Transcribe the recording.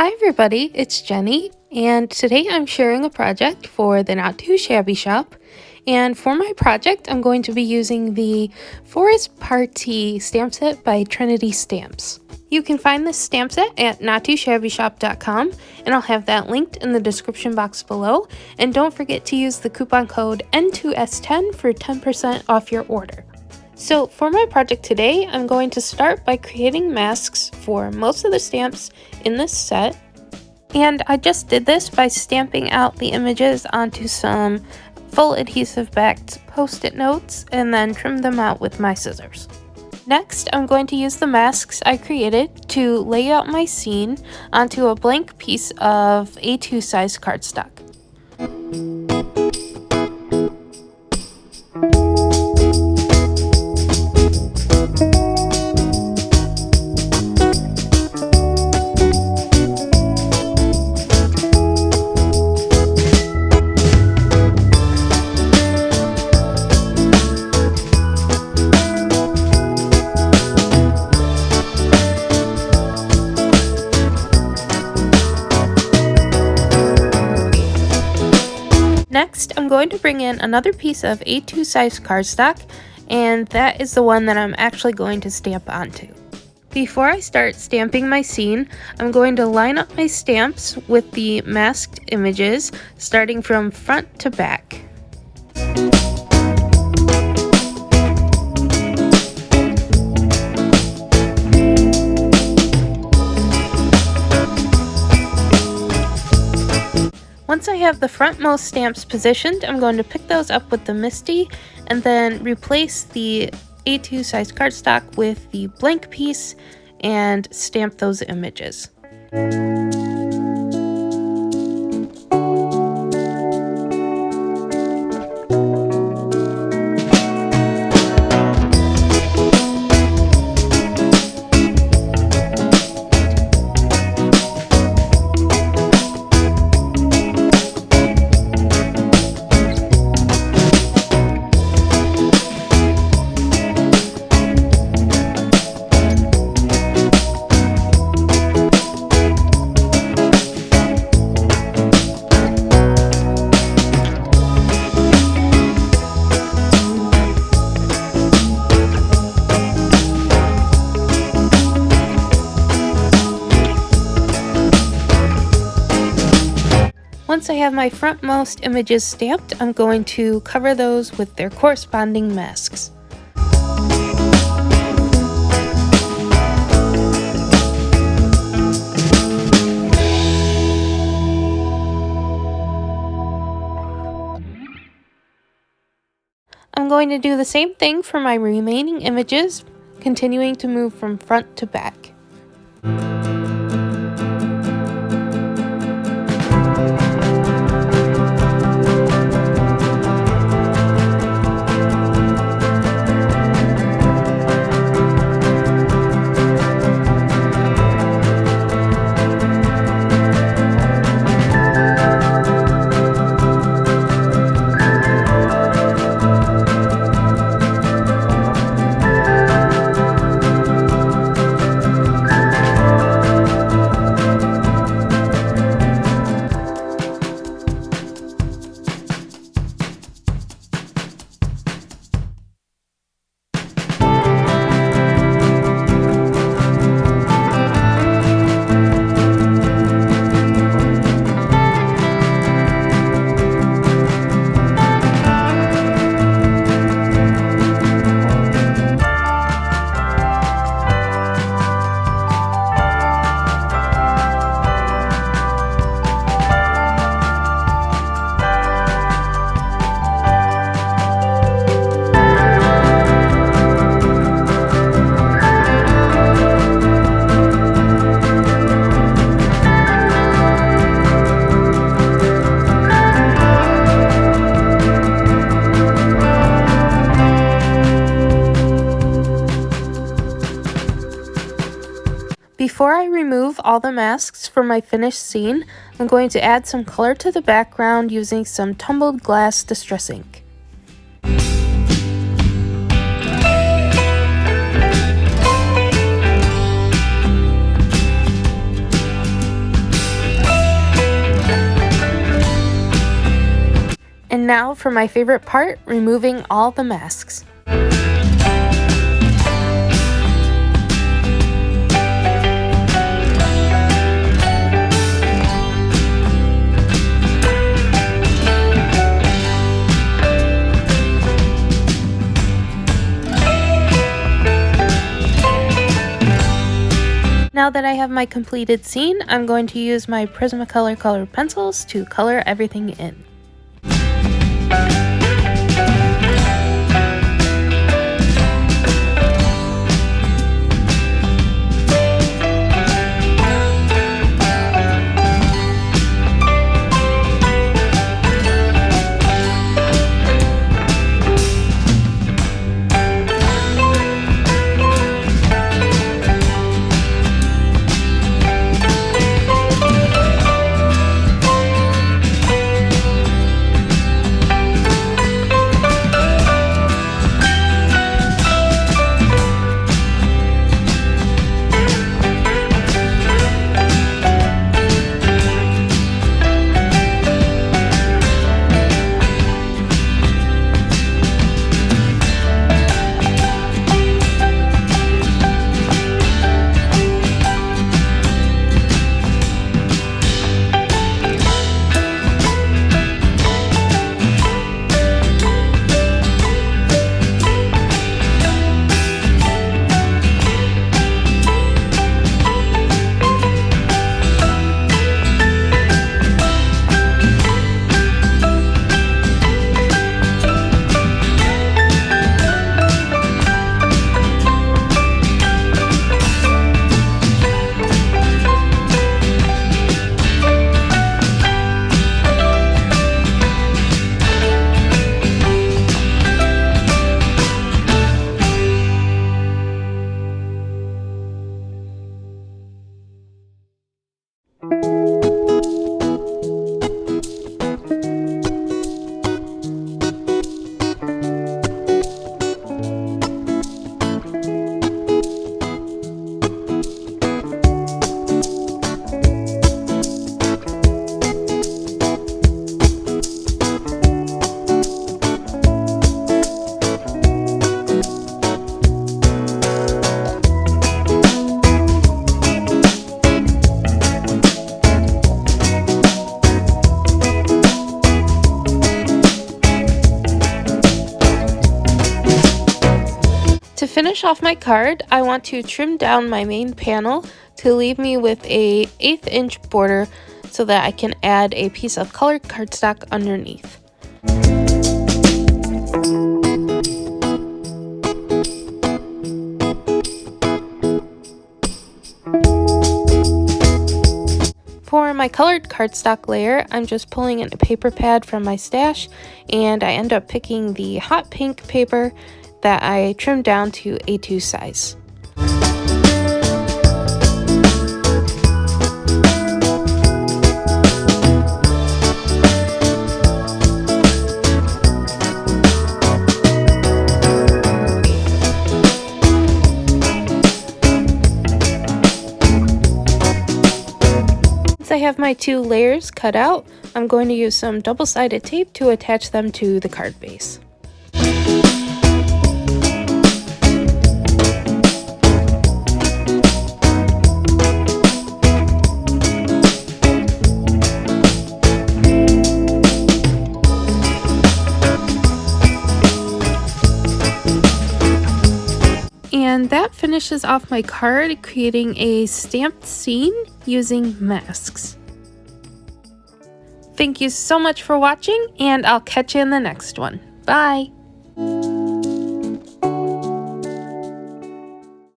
Hi everybody, it's Jenny, and today I'm sharing a project for the Not Too Shabby shop. And for my project, I'm going to be using the Forest Party stamp set by Trinity stamps. You can find this stamp set at nottoshabbyshop.com, and I'll have that linked in the description box below. And don't forget to use the coupon code N2S10 for 10% off your order. So for my project today, I'm going to start by creating masks for most of the stamps in this set. And I just did this by stamping out the images onto some full adhesive backed post-it notes and then trim them out with my scissors. Next, I'm going to use the masks I created to lay out my scene onto a blank piece of A2 size cardstock. Next, I'm going to bring in another piece of A2 size cardstock, and that is the one that I'm actually going to stamp onto. Before I start stamping my scene, I'm going to line up my stamps with the masked images, starting from front to back. Once I have the frontmost stamps positioned, I'm going to pick those up with the MISTI and then replace the A2 size cardstock with the blank piece and stamp those images. Once I have my frontmost images stamped, I'm going to cover those with their corresponding masks. I'm going to do the same thing for my remaining images, continuing to move from front to back. Before I remove all the masks from my finished scene, I'm going to add some color to the background using some tumbled glass distress ink. now for my favorite part, removing all the masks. Now that I have my completed scene, I'm going to use my Prismacolor colored pencils to color everything in. To finish off my card, I want to trim down my main panel to leave me with a 1/8 inch border so that I can add a piece of colored cardstock underneath. For my colored cardstock layer, I'm just pulling in a paper pad from my stash, and I end up picking the hot pink paper that I trimmed down to A2 size. Once I have my 2 layers cut out, I'm going to use some double-sided tape to attach them to the card base. And that finishes off my card, creating a stamped scene using masks. Thank you so much for watching, and I'll catch you in the next one. Bye!